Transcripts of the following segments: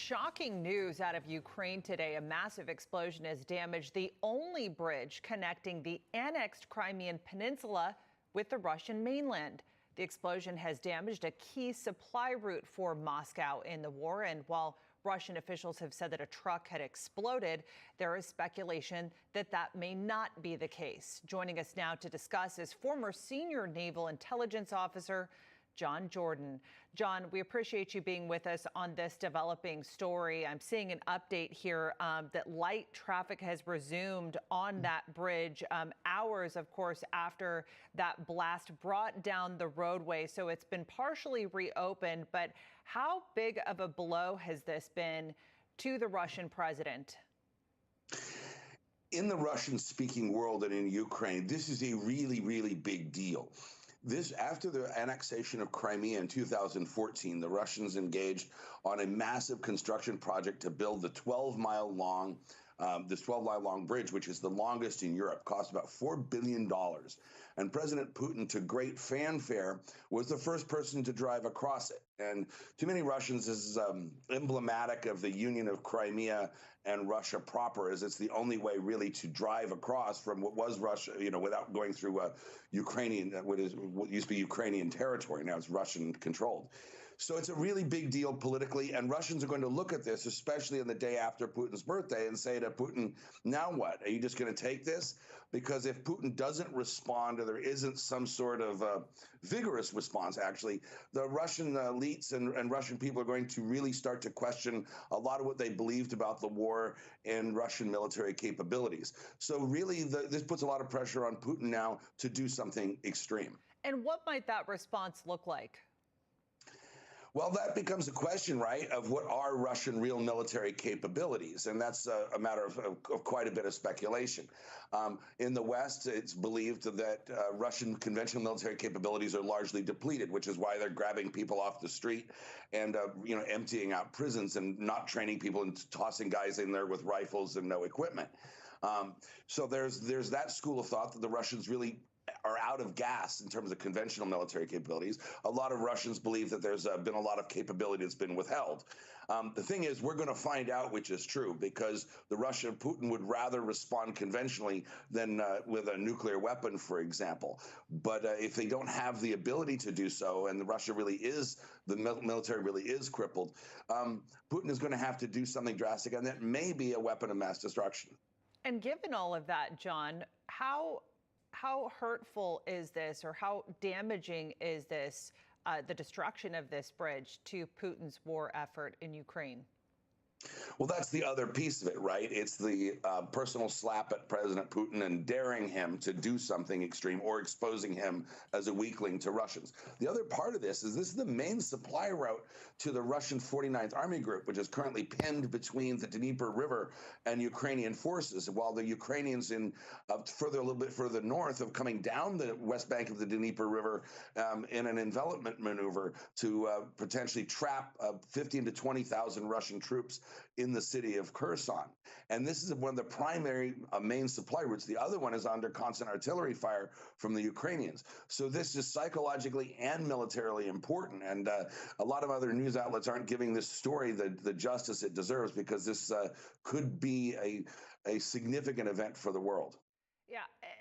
Shocking news out of Ukraine today. A massive explosion has damaged the only bridge connecting the annexed Crimean Peninsula with the Russian mainland. The explosion has damaged a key supply route for Moscow in the war. And while Russian officials have said that a truck had exploded, there is speculation that that may not be the case. Joining us now to discuss is former senior naval intelligence officer John Jordan. John, we appreciate you being with us on this developing story. I'm seeing an update here that light traffic has resumed on that bridge hours, of course, after that blast brought down the roadway. So it's been partially reopened. But how big of a blow has this been to the Russian president? In the Russian-speaking world and in Ukraine, this is a really, really big deal. After the annexation of Crimea in 2014, the Russians engaged on a massive construction project to build the 12-mile long bridge, which is the longest in Europe, cost about $4 billion. And President Putin, to great fanfare, was the first person to drive across it. And to many Russians, this is emblematic of the union of Crimea and Russia proper, as it's the only way really to drive across from what was Russia, without going through Ukrainian, what used to be Ukrainian territory. Now it's Russian controlled. So it's a really big deal politically, and Russians are going to look at this, especially on the day after Putin's birthday, and say to Putin, now what? Are you just going to take this? Because if Putin doesn't respond, or there isn't some sort of vigorous response, actually, the Russian elites and Russian people are going to really start to question a lot of what they believed about the war and Russian military capabilities. So really, this puts a lot of pressure on Putin now to do something extreme. And what might that response look like? Well, that becomes a question, right, of what are Russian real military capabilities? And that's a matter of quite a bit of speculation. In the West, it's believed that Russian conventional military capabilities are largely depleted, which is why they're grabbing people off the street and, emptying out prisons and not training people and tossing guys in there with rifles and no equipment. So there's that school of thought that the Russians really are out of gas in terms of conventional military capabilities. A lot of Russians believe that there's been a lot of capability that's been withheld. The thing is, we're going to find out which is true, because the Russian Putin would rather respond conventionally than with a nuclear weapon, for example. But if they don't have the ability to do so, and the military really is crippled, Putin is going to have to do something drastic, and that may be a weapon of mass destruction. And given all of that, John, how hurtful is this, or how damaging is this, the destruction of this bridge, to Putin's war effort in Ukraine? Well, that's the other piece of it, right? It's the personal slap at President Putin and daring him to do something extreme, or exposing him as a weakling to Russians. The other part of this is the main supply route to the Russian 49th Army Group, which is currently pinned between the Dnieper River and Ukrainian forces, while the Ukrainians a little bit further north of coming down the west bank of the Dnieper River in an envelopment maneuver to potentially trap 15,000 to 20,000 Russian troops in the city of Kherson. And this is one of the primary main supply routes. The other one is under constant artillery fire from the Ukrainians. So this is psychologically and militarily important. And a lot of other news outlets aren't giving this story the justice it deserves, because this could be a significant event for the world. Yeah,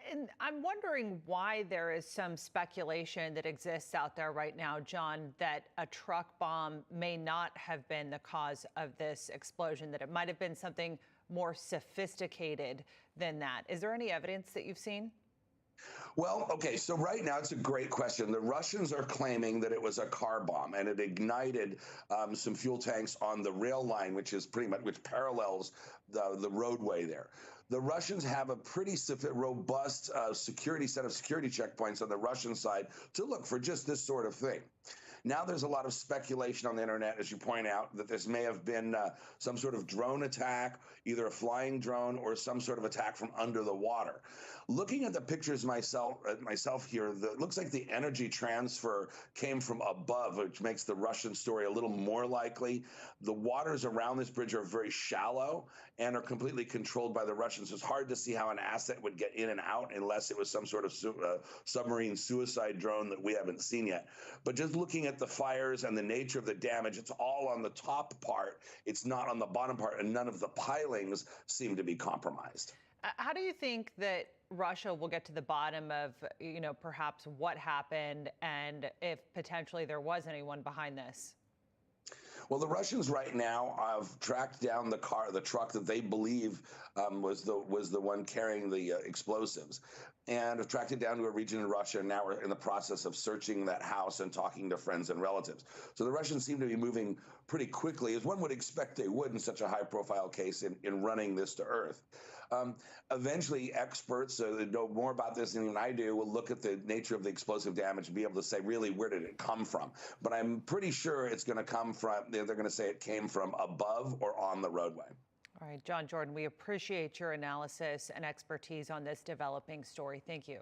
and I'm wondering why there is some speculation that exists out there right now, John, that a truck bomb may not have been the cause of this explosion, that it might have been something more sophisticated than that. Is there any evidence that you've seen? Well, okay, so right now it's a great question. The Russians are claiming that it was a car bomb, and it ignited some fuel tanks on the rail line, which parallels the roadway there. The Russians have a pretty robust set of security checkpoints on the Russian side to look for just this sort of thing. Now there's a lot of speculation on the internet, as you point out, that this may have been some sort of drone attack, either a flying drone or some sort of attack from under the water. Looking at the pictures myself here, it looks like the energy transfer came from above, which makes the Russian story a little more likely. The waters around this bridge are very shallow and are completely controlled by the Russians. It's hard to see how an asset would get in and out unless it was some sort of submarine suicide drone that we haven't seen yet. But just looking at at the fires and the nature of the damage, it's all on the top part. It's not on the bottom part, and none of the pilings seem to be compromised. How do you think that Russia will get to the bottom of, perhaps what happened and if potentially there was anyone behind this? Well, the Russians right now have tracked down the truck that they believe was the one carrying the explosives, and have tracked it down to a region in Russia. And now we're in the process of searching that house and talking to friends and relatives. So the Russians seem to be moving pretty quickly, as one would expect they would in such a high-profile case in running this to earth. Eventually, experts that know more about this than even I do will look at the nature of the explosive damage and be able to say, really, where did it come from? But I'm pretty sure it's going to come from, they're going to say it came from above or on the roadway. All right, John Jordan, we appreciate your analysis and expertise on this developing story. Thank you.